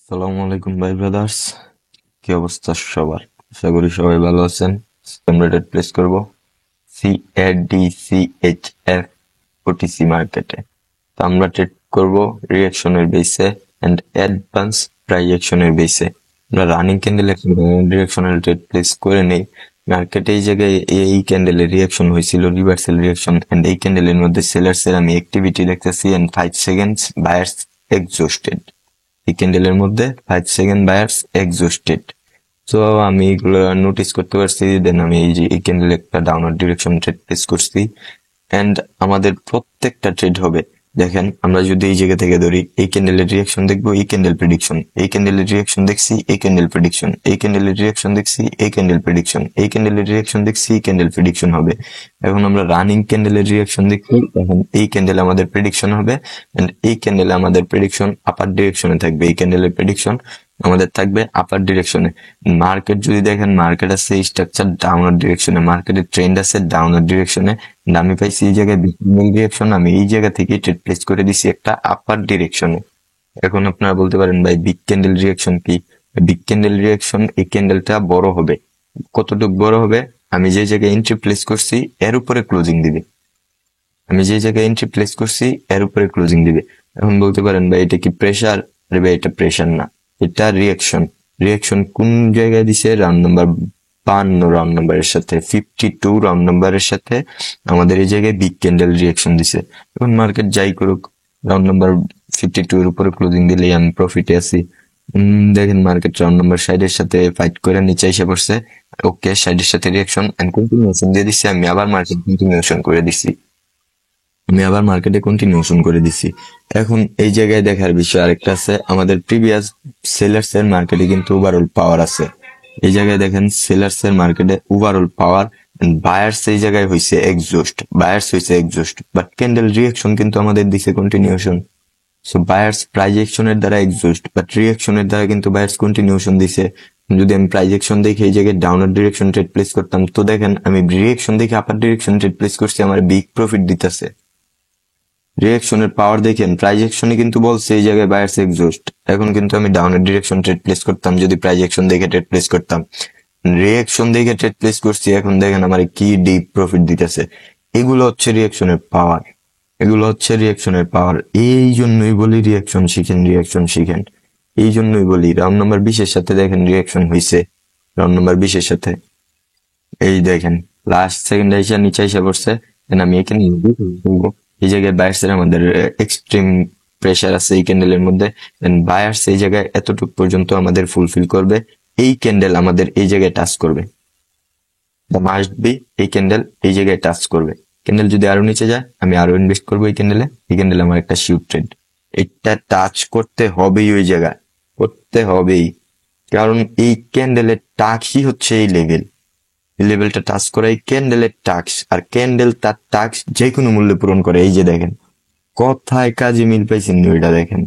আসসালামু আলাইকুম ভাই ব্রাদার্স, কি অবস্থা সবার? আশা করি সবাই ভালো আছেন। আমরা ট্রেড প্লেস করবো CADCHF ওটিসি মার্কেটে। তো আমরা ট্রেড করব রিঅ্যাকশনের বেসে এন্ড অ্যাডভান্স প্রাইজেকশনের বেসে। আমরা running candle directional trade place করে নেই। মার্কেটে এই জায়গায় এই ক্যান্ডেলের রিঅ্যাকশন হয়েছিল রিভার্সাল রিঅ্যাকশন, এন্ড এই ক্যান্ডেলের মধ্যে সেলার্সের আমি অ্যাক্টিভিটি দেখতেছি এন্ড 5 সেকেন্ডস বায়ার্স এক্সজস্টেড। এই ক্যান্ডেলের মধ্যে 5 সেকেন্ড বায়ার্স এক্সজস্টেড। তো আমি এগুলো নোটিস করতে পারছি, দেন আমি এই যে এই ক্যান্ডেল একটা ডাউনার ডিরেকশন ট্রেড প্লেস করছি। এন্ড আমাদের প্রত্যেকটা ট্রেড হবে, দেখেন আমরা যদি এই জায়গা থেকে ধরি, এই ক্যান্ডেলের রিঅ্যাকশন দেখবো, এই ক্যান্ডেল প্রেডিকশন, এই ক্যান্ডেলের রিঅ্যাকশন দেখছি, এই ক্যান্ডেল প্রেডিকশন, এই ক্যান্ডেলের রিঅ্যাকশন দেখছি, এই ক্যান্ডেল প্রেডিকশন, এই ক্যান্ডেলের রিঅ্যাকশন দেখছি, এই ক্যান্ডেল প্রেডিকশন হবে। এখন আমরা রানিং ক্যান্ডেলের রিঅ্যাকশন দেখছি, এখন এই ক্যান্ডেল আমাদের প্রেডিকশন হবে এন্ড এই ক্যান্ডেল আমাদের প্রেডিকশন আপার ডিরেকশনে থাকবে, এই ক্যান্ডেলের প্রেডিকশন আমাদের থাকবে আপার ডিরেকশনে। মার্কেট যদি দেখেন, মার্কেট আছে স্ট্রাকচার ডাউনার ডিরেকশনে, মার্কেটের ট্রেন্ড আছে ডাউনার ডিরেকশনে। আমি পাইছি এই জায়গায় বিগ ডিরেকশন, আমি এই জায়গা থেকে ট্রেড প্লেস করে দিছি একটা আপার ডিরেকশনে। এখন আপনারা বলতে পারেন ভাই বিগ ক্যান্ডেল রিঅ্যাকশন কি? বিগ ক্যান্ডেল রিঅ্যাকশন, এই ক্যান্ডেলটা বড় হবে। কতটুকু বড় হবে? আমি যে জায়গায় এন্ট্রি প্লেস করছি এর উপরে ক্লোজিং দিবে। আমি যে জায়গায় এন্ট্রি প্লেস করছি এর উপরে ক্লোজিং দিবে। এখন বলতে পারেন ভাই এটা কি প্রেসার? আরে ভাই এটা প্রেসার না, এটা রিঅ্যাকশন। রিঅ্যাকশন কোন জায়গায় দিছে? রাউন্ড নাম্বার 52 রাউন্ড নাম্বারের সাথে, 52 রাউন্ড নাম্বারের সাথে আমাদের এই জায়গায় বিগ ক্যান্ডেল রিঅ্যাকশন দিছে। এখন মার্কেট যাই করুক, রাউন্ড নাম্বার 52 এর উপরে ক্লোজিং দিলেই আমি প্রফিটে আছি। দেখেন মার্কেট রাউন্ড নাম্বার 60 এর সাথে ফাইট করে নিচে এসে পড়ছে। ওকে, 60 এর সাথে রিঅ্যাকশন এন্ড কন্টিনিউশন দিয়ে দিছি। আমি আবার মার্কেট কন্টিনিউশন করে দিছি। আমি আবার মার্কেটে কন্টিনিউশন করে দিছি। এখন এই জায়গায় দেখার বিষয় আরেকটা আছে, আমাদের প্রিভিয়াস সেলার্স এর মার্কেটে কিন্তু ওভারঅল পাওয়ার আছে। এই জায়গায় দেখেন সেলার্স এর মার্কেটে ওভারঅল পাওয়ার, বায়ার্স এই জায়গায় হইছে এক্সজস্ট, বায়ার্স হইছে এক্সজস্ট, বাট ক্যান্ডেল রিঅ্যাকশন কিন্তু আমাদের দিছে কন্টিনিউশন। সো বায়ার্স প্রাইজ অ্যাকশনের দ্বারা এক্সজস্ট, বাট রিঅ্যাকশনের দ্বারা কিন্তু বায়ার্স কন্টিনিউশন দিছে। যদি আমি প্রাইজ অ্যাকশন দেখে এই জায়গায় ডাউনার ডিরেকশন ট্রেড প্লেস করতাম, তো দেখেন আমি রিঅ্যাকশন দেখে আপার ডিরেকশন ট্রেড প্লেস করছি, আমার বিগ প্রফিট দিতেছে। রিঅ্যাকশনের পাওয়ার দেখেন, প্রাইজ অ্যাকশনে কিন্তু বলছে এই জায়গায় বায়ার্স এক্সজস্ট। এখন কিন্তু আমি ডাউনের ডিরেকশন ট্রেড প্লেস করতাম যদি প্রাইজ অ্যাকশন দেখে ট্রেড প্লেস করতাম। রিঅ্যাকশন দেখে ট্রেড প্লেস করছি, এখন দেখেন আমার কি ডিপ প্রফিট দিতেছে। এগুলো হচ্ছে রিঅ্যাকশনের পাওয়ার, এগুলো হচ্ছে রিঅ্যাকশনের পাওয়ার। এই জন্যই বলি রিঅ্যাকশন শিখেন, রিঅ্যাকশন শিখেন। এই জন্যই বলি রাউন্ড নাম্বার 20 এর সাথে দেখেন রিঅ্যাকশন হইছে। রাউন্ড নাম্বার 20 এর সাথে এই দেখেন লাস্ট সেকেন্ড এসে নিচে এসে পড়ছে। দেন আমি এখানে এই জায়গায় বায়ার্সের আমাদের এক্সট্রিম প্রেসার আছে এই ক্যান্ডেলের মধ্যে। দেন বায়ার্স এই জায়গায় এতটুকু পর্যন্ত আমাদের ফুলফিল করবে, এই ক্যান্ডেল আমাদের এই জায়গায় টাচ করবে। মাস্ট বি এই ক্যান্ডেল এই জায়গায় টাচ করবে। ক্যান্ডেল যদি আরো নিচে যায় আমি আরো ইনভেস্ট করবো এই ক্যান্ডেলে। এই ক্যান্ডেল আমার একটা শিউট ট্রেড, এটা টাচ করতে হবেই ওই জায়গায়, করতে হবেই। কারণ এই ক্যান্ডেলের টাচই হচ্ছে এই লেভেল, লেভেলটা টাচ করে এই ক্যান্ডেলের টাক্স, আর ক্যান্ডেল তার টাক্স যে কোনো মূল্যে পূরণ করে। এই যে দেখেন কথায় কাজে মিল পাইছেন, ওইটা দেখেন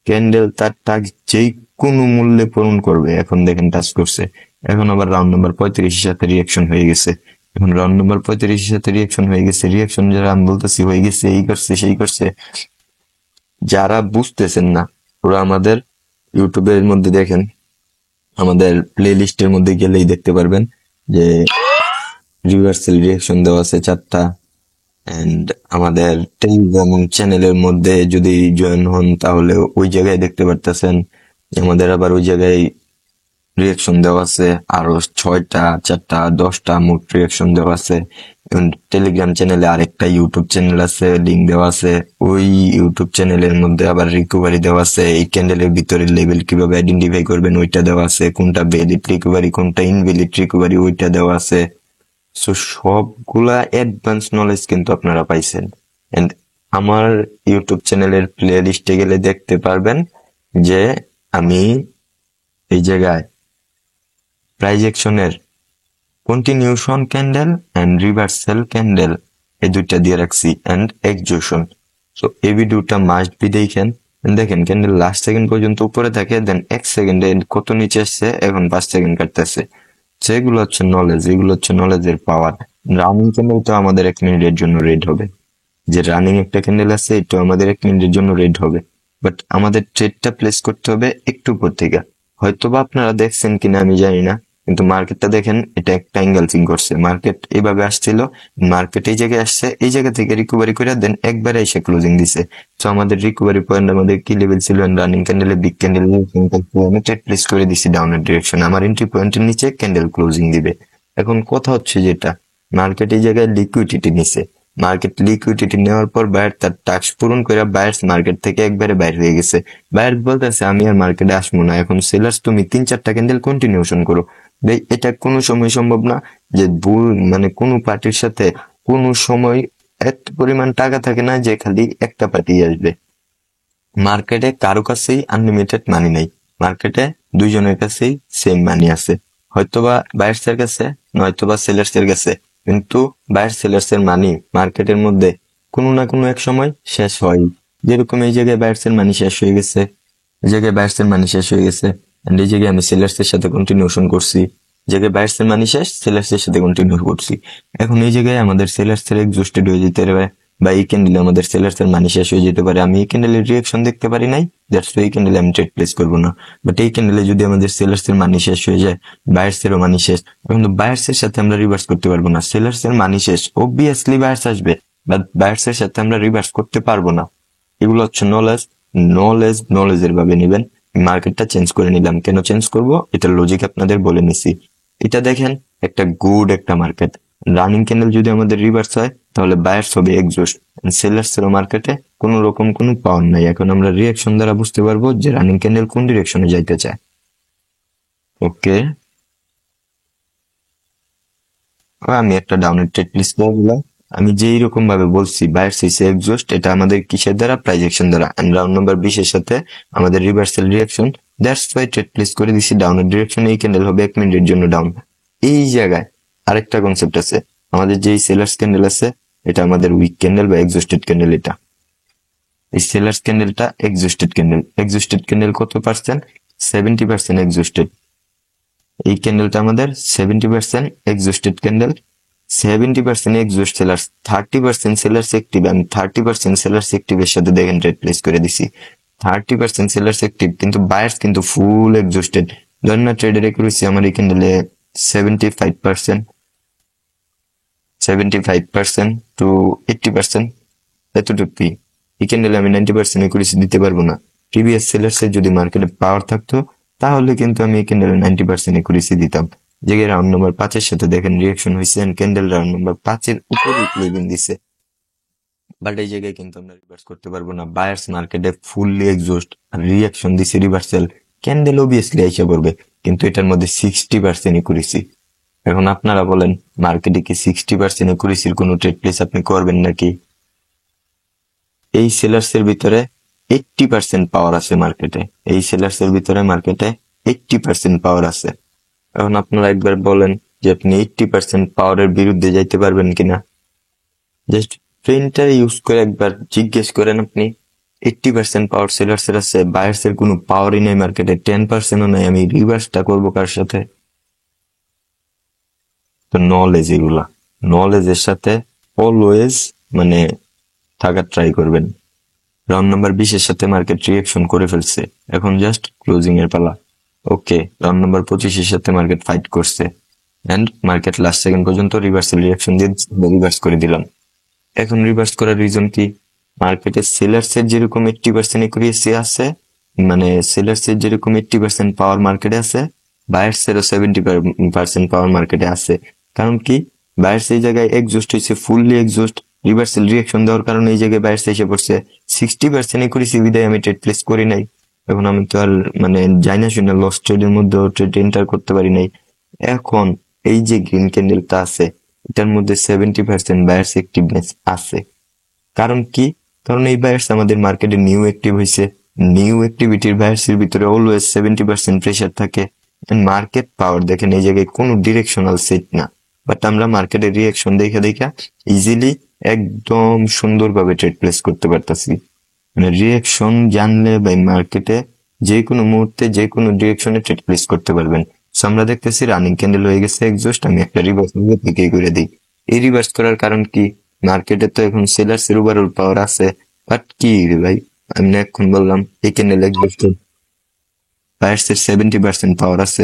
ক্যান্ডেল তার টাক্স যে কোনো মূল্যে পূরণ করবে। এখন দেখেন টাচ করছে, এখন আবার রাউন্ড নাম্বার 35 এর সাথে রিয়াকশন হয়ে গেছে। এখন রাউন্ড নাম্বার 35 এর সাথে রিয়াকশন হয়ে গেছে, রিয়াকশন যারা আমি বলতেছি হয়ে গেছে, এই করছে সেই করছে, যারা বুঝতেছেন না ওরা আমাদের ইউটিউবের মধ্যে দেখেন, আমাদের প্লে লিস্টের মধ্যে গেলেই দেখতে পারবেন যে রিভার্সাল রিঅ্যাকশন দেওয়া আছে 4টা। এন্ড আমাদের টেলিগ্রাম চ্যানেলের মধ্যে যদি জয়েন হন তাহলে ওই জায়গায় দেখতে পারতেছেন আমাদের আবার ওই জায়গায় রিঅ্যাকশন দেওয়া আছে আরো 6টা 4টা 10টা মোট রিঅ্যাকশন দেওয়া আছে। এবং টেলিগ্রাম চ্যানেলে আরেকটা ইউটিউব চ্যানেল আছে, লিঙ্ক দেওয়া আছে। ওই ইউটিউব চ্যানেলের মধ্যে আবার রিকভারি দেওয়া আছে, এই ক্যান্ডেলের ভিতরে লেভেল কিভাবে আইডেন্টিফাই করবেন ওইটা দেওয়া আছে, কোনটা ভ্যালিড রিকভারি কোনটা ইনভ্যালিড রিকভারি ওইটা দেওয়া আছে। সো সবগুলা অ্যাডভান্স নলেজ কিন্তু আপনারা পাইছেন। এন্ড আমার ইউটিউব চ্যানেলের প্লে লিস্টে গেলে দেখতে পারবেন যে আমি এই জায়গায় প্রাইজ অ্যাকশনের continuation candle and reversal candle এই দুইটা দিয়ে রাখছি এন্ড এক্সজশন। সো এই ভিডিওটা মাস্ট বি দেখেন। দেখেন ক্যান্ডেল লাস্ট সেকেন্ড পর্যন্ত উপরে থাকে, দেন 1 সেকেন্ডে কত নিচে আসছে, এখন 5 সেকেন্ড কাটতেছে। সেগুলো হচ্ছে নলেজ, এগুলো হচ্ছে নলেজের পাওয়ার। রানিং ক্যান্ডেল তো আমাদের 1 মিনিটের জন্য রেড হবে, যে রানিং একটা ক্যান্ডেল আছে এটা আমাদের 1 মিনিটের জন্য রেড হবে। বাট আমাদের ট্রেডটা প্লেস করতে হবে একটু উপর থেকে। হয়তোবা আপনারা দেখছেন কিনা আমি জানি না, কিন্তু মার্কেটটা দেখেন, এটা একটা এঙ্গেলফিং করছে। মার্কেট এইভাবে আসছিল, মার্কেট এই জায়গায় আসছে, এই জায়গা থেকে রিকভারি করে দেন একবারে এসে ক্লোজিং দিছে। তো আমাদের রিকভারি পয়েন্ট আমাদের কি লেভেল ছিল, রানিং ক্যান্ডেলে বিগ ক্যান্ডেল আমি ট্রেড প্লেস করে দিছি ডাউনের ডিরেকশন। আমার এন্ট্রি পয়েন্টের নিচে ক্যান্ডেল ক্লোজিং দিবে। এখন কথা হচ্ছে যেটা, মার্কেট এই জায়গায় লিকুইডিটি নিছে। মার্কেট লিকুইডিটি নেওয়ার পর বায়ার তার টাস্ক পূরণ করে বায়ার্স মার্কেট থেকে একবারে বাইরে হয়ে গেছে। বায়ার বলতেছে আমি আর মার্কেটে আসবো না। এখন সেলার্স তুমি 3-4টা ক্যান্ডেল কন্টিনিউশন করো। ভাই এটা কোনো সময় সম্ভব না যে মানে কোনো পার্টির সাথে কোনো সময় এত পরিমাণ টাকা থাকে না যে খালি একটা পার্টি আসবে। মার্কেটে কারো কাছেই আনলিমিটেড মানি নেই। মার্কেটে দুইজনের কাছেই সেম মানি আছে, হয়তোবা বায়ার্স এর কাছে নয়তোবা সেলার্স এর কাছে। কিন্তু বায়ার সেলার্স এর মানি মার্কেটের মধ্যে কোনো না কোনো এক সময় শেষ হয়। যেরকম এই জায়গায় বায়ার্স এর মানি শেষ হয়ে গেছে, এই জায়গায় বায়ার্স এর মানি শেষ হয়ে গেছে, এন্ড এই জায়গায় আমি সেলার্স এর সাথে কন্টিনিউশন করছি। জায়গায় বায়ার্স এর মানি শেষ, সেলার্স এর সাথে কন্টিনিউ করছি। এখন এই জায়গায় আমাদের সেলার্স এর এক্সস্টেড হয়ে যেতে পারে, বা এই ক্যান্ডেলে আমাদের সেলার্স এর মানি শেষ হয়ে যেতে পারে। আমি এই ক্যান্ডেলের রিয়াকশন দেখতে পারি নাই, দ্যাটস ওয়াই এই ক্যান্ডেলে আমি ট্রেড প্লেস করবো না। বাট এই ক্যান্ডেলে যদি আমাদের সেলার্স এর মানি শেষ হয়ে যায়, বায়ার্স এরও মানি শেষ, এখন তো বায়ার্স এর সাথে আমরা রিভার্স করতে পারবো না। সেলার্স এর মানি শেষ, অবভিয়াসলি বায়ার্স আসবে, বাট বায়ার্স এর সাথে আমরা রিভার্স করতে পারবো না। এগুলো হচ্ছে নলেজ। নলেজের ভাবে নিবেন। মার্কেটটা চেঞ্জ করে নিলাম, কেন চেঞ্জ করব এটার লজিক আপনাদের বলে নিছি। এটা দেখেন একটা গুড একটা মার্কেট। রানিং ক্যান্ডেল যদি আমাদের রিভার্স হয় তাহলে বায়ার্স হবে এক্সস্ট, সেলার্স এর মার্কেটে কোন রকম কোনো পাওয়ার নাই। এখন আমরা রিয়াকশন দ্বারা বুঝতে পারবো যে রানিং ক্যান্ডেল কোন ডিরেকশনে যাইতে চায়। ওকে, আমি একটা ডাউনের ট্রেড লিস্ট করে দিলাম। আমি যেই রকম ভাবে বলছি বায়ার্স হইছে এক্সস্ট, এটা আমাদের কিসের দ্বারা, প্রাইজেকশন দ্বারা। এন্ড রাউন্ড নাম্বার 20 এর সাথে আমাদের reversal reaction, that's why trade place করে দিছি ডাউনের ডিরেকশন। এই ক্যান্ডেল হবে 1 মিনিটের জন্য ডাউন। এই জায়গায় আরেকটা কনসেপ্ট আছে, আমাদের যেই সেলার্স ক্যান্ডেল আছে এটা আমাদের উইক ক্যান্ডেল বা এক্সস্টেড ক্যান্ডেল। এটা এই সেলার্স ক্যান্ডেলটা এক্সস্টেড ক্যান্ডেল। এক্সস্টেড ক্যান্ডেল কত পার্সেন্ট? 70% এক্সস্টেড। এই ক্যান্ডেলটা আমাদের 70% exhausted candle. 70% exhaust sellers, 30% sellers active. আমি 30% সেলার্স অ্যাক্টিভের সাথে দেখেন ট্রেড প্লেস করে দিছি। 30% সেলার্স অ্যাক্টিভ, কিন্তু বায়ার্স কিন্তু ফুল এক্সস্টেড। ধরেন না ট্রেডের একুরেসি আমার এই ক্যান্ডেলে 75%, 75% to 80%, এতটুকুই। এই ক্যান্ডেলে আমি 90% একুরেসি দিতে পারবো না। প্রিভিয়াস সেলার্স এর যদি মার্কেটে পাওয়ার থাকতো তাহলে কিন্তু আমি এই ক্যান্ডেলে 90% একুরেসি দিতাম। যে রাউন্ড নাম্বার 5 এর সাথে দেখেন রিয়াকশন হয়েছে, ক্যান্ডেল রাউন্ড নাম্বার 5 এর উপরে ক্লোজিং দিছে। বাট এই জায়গায় কিন্তু আমরা রিভার্স করতে পারবো না। বায়ার্স মার্কেটে ফুললি এক্সস্ট আর রিয়াকশন দিছে রিভার্সাল, ক্যান্ডেল অবভিয়াসলি আইসা পড়বে, কিন্তু এটার মধ্যে 60% একুরেসি। এখন আপনারা বলেন মার্কেটে কি 60% একুরেসির কোনো ট্রেড প্লেস আপনি করবেন নাকি? এই সেলার্স এর ভিতরে 80% পাওয়ার আছে মার্কেটে। এই সেলার্স এর ভিতরে মার্কেটে 80% পাওয়ার আছে। এখন আপনারা একবার বলেন যে আপনি 80% পাওয়ারের বিরুদ্ধে যাইতে পারবেন কিনা? জাস্ট ব্রেনটা ইউজ করে একবার জিজ্ঞেস করেন আপনি। 80% পাওয়ার সেলার্স এর আছে, বায়ার্স এর কোনো পাওয়ারই নেই মার্কেটে, 10%ও নাই। আমি রিভার্সটা করবো কার সাথে? তো নলেজ, এগুলা নলেজের সাথে অলওয়েজ মানে থাকার ট্রাই করবেন। রাউন্ড নাম্বার 20 এর সাথে মার্কেট রিয়াকশন করে ফেলছে, এখন জাস্ট ক্লোজিং এর পালা। ওকে, রাউন্ড নাম্বার 25 এর সাথে মার্কেট ফাইট করছে এন্ড মার্কেট লাস্ট সেকেন্ড পর্যন্ত রিভার্সাল রিয়াকশন দিয়ে রিভার্স করে দিলাম। এখন রিভার্স করার রিজন কি? মার্কেটে সেলার্স এর যেরকম 80% একুরেসি আছে, মানে সেলার্স এর যেরকম 80% পাওয়ার মার্কেটে আছে, বায়ার্স এরও 70% পাওয়ার মার্কেটে আছে। কারণ কি? বায়ার্স এই জায়গায় এক্সস্ট হয়েছে, ফুললি এক্সস্ট। রিভার্সাল রিয়াকশন দেওয়ার কারণে এই জায়গায় বায়ার্স এসে পড়ছে। 60% একুরেসি বিদায় আমি ট্রেড প্লেস করি নাই। এখন আমি তো আর মানে যাই না শুনে লস ট্রেডের মধ্যে ট্রেড এন্টার করতে পারি নাই। এখন এই যে গ্রিন ক্যান্ডেলটা আছে এটার মধ্যে 70% বায়ার্স অ্যাক্টিভনেস আছে। কারণ কি? কারণ এই বায়ার্স আমাদের মার্কেটে নিউ অ্যাক্টিভ হয়েছে। নিউ অ্যাক্টিভিটির বায়ার্স এর ভিতরে অলওয়েজ 70% প্রেসার থাকে। মার্কেট পাওয়ার দেখেন এই জায়গায় কোনো ডিরেকশনাল সেট না, বাট আমরা মার্কেটের রিয়াকশন দেখা দেখা ইজিলি একদম সুন্দরভাবে ট্রেড প্লেস করতে পারতাছি। মানে রিয়াকশন জানলে ভাই মার্কেটে যে কোনো মুহূর্তে যে কোনো ডিরেকশনে ট্রেড প্লেস করতে পারবেন। সো আমরা দেখতেছি রানিং ক্যান্ডেল হয়ে গেছে এক্সস্ট, আমি একটা রিভার্স থেকে করে দিই। এই রিভার্স করার কারণ কি? মার্কেটে তো এখন সেলার্স এর ওভারঅল পাওয়ার আছে, বাট কি রে ভাই, আমি না এখন বললাম এই ক্যান্ডেল এক্সস্ট বায়ার্সের 70% পাওয়ার আছে।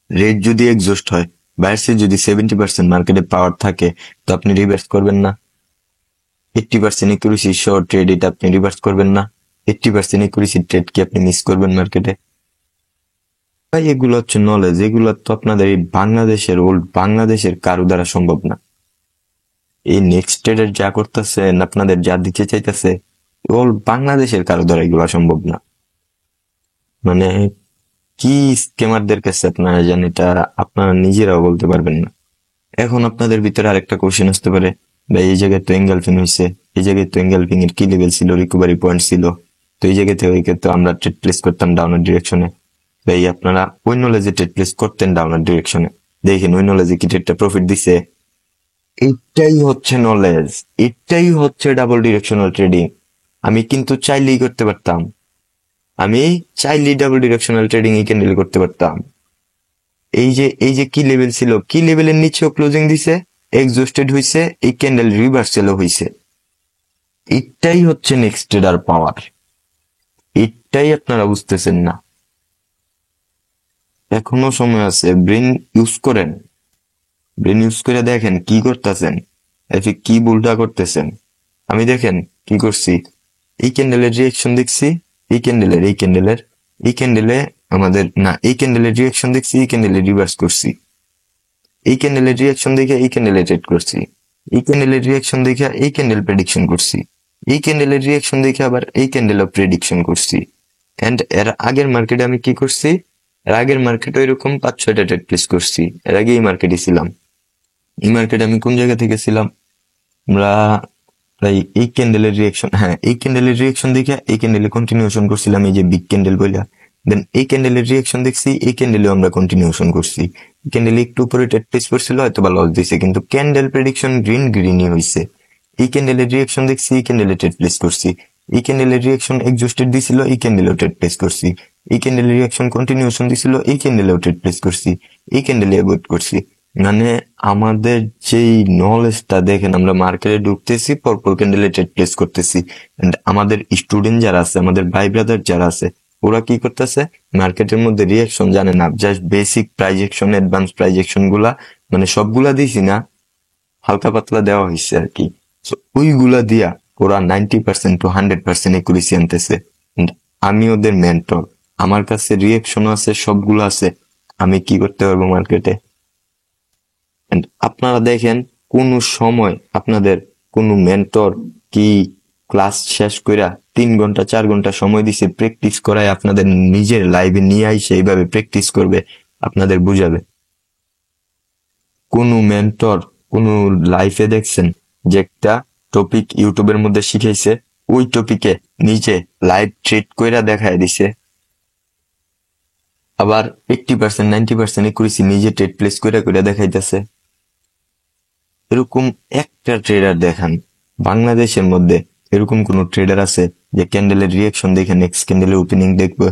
রেট যদি এক্সস্ট হয়, বায়ার্সের যদি 70% মার্কেটে পাওয়ার থাকে, তো আপনি রিভার্স করবেন না। 80% একুরেসি শর্ট ট্রেড, এটা আপনি রিভার্স করবেন না। 80% একুরেসি ট্রেড কি আপনি মিস করবেন মার্কেটে? ভাই এগুলো হচ্ছে নলেজ, এগুলো তো আপনাদের এই বাংলাদেশের ওল্ড বাংলাদেশের কারো দ্বারা সম্ভব না। এই নেক্সট ট্রেডার যা করতেছেন, আপনাদের যা দিতে চাইতেছে, ওল্ড বাংলাদেশের কারো দ্বারা এগুলো সম্ভব না। মানে কি স্কেমারদের কাছে আপনারা জানেন, এটা আপনারা নিজেরাও বলতে পারবেন না। এখন আপনাদের ভিতরে আরেকটা কোশ্চেন আসতে পারে, ভাই এই জায়গায় তো এঙ্গেলফিং হয়েছে, এই জায়গায় তো এঙ্গেলফিং এর কি লেভেল ছিল, রিকভারি পয়েন্ট ছিল, তো এই জায়গা থেকে তো আমরা ট্রেড প্লেস করতাম ডাউনের ডিরেকশনে। ভাই আপনারা ওই নলেজে ট্রেড প্লেস করতেন ডাউনের ডিরেকশনে, দেখেন ওই নলেজে কি ট্রেডটা প্রফিট দিছে? এটাই হচ্ছে নলেজ, এটাই হচ্ছে ডাবল ডিরেকশনাল ট্রেডিং। আমি কিন্তু চাইলেই করতে পারতাম, আমি চাইলেই ডাবল ডিরেকশনাল ট্রেডিং এই ক্যান্ডেল করতে পারতাম। এই যে কি লেভেল ছিল, কি লেভেলের নিচেও ক্লোজিং দিছে, এক্সস্টেড হইছে, এই ক্যান্ডেল রিভার্সেলও হইছে। এটাই হচ্ছে নেক্সট ট্রেডার পাওয়ার, এটাই আপনারা বুঝতেছেন না। এখনো সময় আছে, ব্রেন ইউজ করেন, ব্রেন ইউজ করে দেখেন কি করতেছেন, এফি কি ভুলটা করতেছেন। আমি দেখেন কি করছি, এই ক্যান্ডেলের রিয়েকশন দেখছি, এই ক্যান্ডেলে আমাদের না, এই ক্যান্ডেলের রিয়েকশন দেখছি, এই ক্যান্ডেলে রিভার্স করছি, এই ক্যান্ডেলের রিয়াকশন দেখে এই ক্যান্ডেলে ট্রেড করছি, এই ক্যান্ডেলের রিয়াকশন দেখে এই ক্যান্ডেল প্রেডিকশন করছি, এই ক্যান্ডেলের রিয়াকশন দেখে আবার এই ক্যান্ডেলও প্রেডিকশন করছি। এন্ড এর আগের মার্কেটে আমি কি করছি, এর আগের মার্কেটে এরকম 5-6টা ট্রেড প্লেস করছি। এর আগে এই মার্কেটে ছিলাম, এই মার্কেটে আমি কোন জায়গা থেকে ছিলাম, আমরা প্রায় এই ক্যান্ডেলের রিয়াকশন, হ্যাঁ এই ক্যান্ডেলের রিয়াকশন দেখে এই ক্যান্ডেলে কন্টিনিউশন করছিলাম, এই যে বিগ ক্যান্ডেল বইলা। দেন এই ক্যান্ডেলের রিয়াকশন দেখছি, এই ক্যান্ডেলেও আমরা কন্টিনিউশন করছি। ক্যান্ডেল একটু উপরে টেট প্লেস করছিল, হয়তো বা লস দিছে, কিন্তু ক্যান্ডেল প্রেডিকশন গ্রিনই হয়েছে। এই ক্যান্ডেলের রিয়াকশন দেখছি, এই ক্যান্ডেলে টেট প্লেস করছি, এই ক্যান্ডেলের রিয়াকশন এক্সস্টেড দিছিল, এই ক্যান্ডেলেও টেট প্লেস করছি, এই ক্যান্ডেলের রিয়াকশন কন্টিনিউশন দিছিল, এই ক্যান্ডেলেও টেট প্লেস করছি, এই ক্যান্ডেলে অ্যাভয়েড করছি। মানে আমাদের যেই নলেজটা দেখেন, আমরা মার্কেটে ঢুকতেছি, পরপর ক্যান্ডেলে ট্রেড প্লেস করতেছি। And আমাদের স্টুডেন্ট যারা আছে, আমাদের ভাই ব্রাদার যারা আছে, ওরা কি করতেছে, মার্কেটের মধ্যে রিয়াকশন জানে না, জাস্ট বেসিক প্রাইজেকশন, অ্যাডভান্স প্রাইজেকশন গুলা, মানে সবগুলা দিছি না, হালকা পাতলা দেওয়া হয়েছে আর কি। তো ওইগুলা দিয়া ওরা 90% to 100% একুরেসি আনতেছে। And আমি ওদের মেন্টর, আমার কাছে রিয়াকশন আছে, সবগুলো আছে, আমি কি করতে পারবো মার্কেটে? And আপনারা দেখেন কোন সময় আপনাদের কোন মেন্টর কি ক্লাস শেষ কইরা 3 ঘন্টা 4 ঘন্টা সময় দিছে প্র্যাকটিস করায় আপনাদের নিজের লাইভে নিয়ে আইসে এইভাবে প্র্যাকটিস করবে, আপনাদের বুঝাবে? কোন মেন্টর কোন লাইফে দেখছেন যে একটা টপিক ইউটিউবের মধ্যে শিখাইছে, ওই টপিকে নিজে লাইভ ট্রেড কইরা দেখায় দিছে, আবার 80% 90% একুরেসি নিজে ট্রেড প্লেস কইরা কইরা দেখাইতেছে? এরকম একটা ট্রেডার দেখান বাংলাদেশের মধ্যে, এরকম কোন ট্রেডার আছে যে ক্যান্ডেলের রিয়াকশন দেখে নেক্সট ক্যান্ডেলের ওপেনিং দেখবে?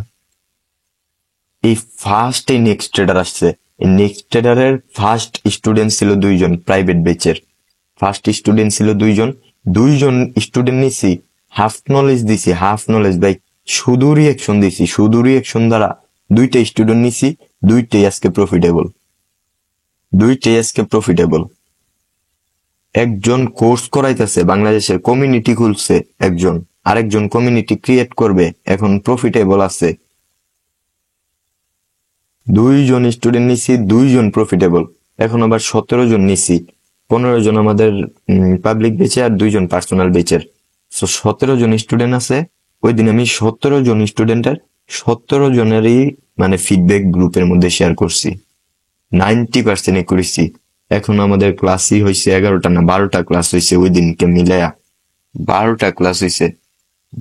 এই ফার্স্ট এই নেক্সট ট্রেডার আসছে, এই নেক্সট ট্রেডারের ফার্স্ট স্টুডেন্ট ছিল 2 জন প্রাইভেট ব্যাচের, ফার্স্ট স্টুডেন্ট ছিল 2 জন, 2 জন স্টুডেন্ট নিছি, হাফ নলেজ দিছি, হাফ নলেজ ভাই, শুধু রিয়াকশন দিছি, শুধু রিয়াকশন দ্বারা 2টা স্টুডেন্ট নিছি, দুইটাই আজকে প্রফিটেবল, দুইটাই আজকে প্রফিটেবল। একজন কোর্স করাইতেছে, বাংলাদেশের কমিউনিটি খুলছে একজন, আরেকজন কমিউনিটি ক্রিয়েট করবে, এখন প্রফিটেবল আছে। 2 জন স্টুডেন্ট নিছি, 2 জন প্রফিটেবল। এখন আবার 17 জন নিছি, 15 জন আমাদের পাবলিক বেচে আর 2 জন পার্সোনাল বেচের। 17 জন স্টুডেন্ট আছে। ওই দিন আমি 17 জন স্টুডেন্টের 17 জনেরই মানে ফিডব্যাক গ্রুপের মধ্যে শেয়ার করছি, 90% করেছি। এখন আমাদের ক্লাসই হয়েছে 11টা না 12টা ক্লাস হয়েছে, ওই দিনকে মিলায়া 12টা ক্লাস হয়েছে।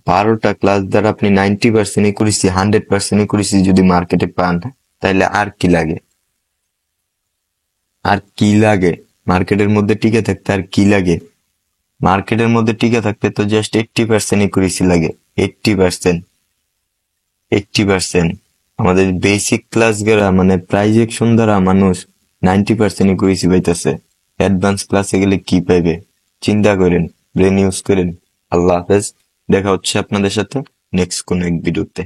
12টা ক্লাস দ্বারা আপনি 90% করেছি, 100% করেছি যদি মার্কেটে পান, তাইলে আর কি লাগে? আর কি লাগে মার্কেটের মধ্যে টিকে থাকতে? আর কি লাগে মার্কেটের মধ্যে টিকে থাকতে? তো জাস্ট 80% করেছি লাগে, 80%। 80% আমাদের বেসিক ক্লাস গেরা মানে প্রাইজেকশন দ্বারা মানুষ 90% করেছি পাইতেছে। অ্যাডভান্স ক্লাসে গেলে কি পাইবে চিন্তা করেন, ব্রেন ইউজ করেন। আল্লাহ হাফেজ। দেখা হচ্ছে আপনাদের সাথে নেক্সট কোন এক ভিডিওতে।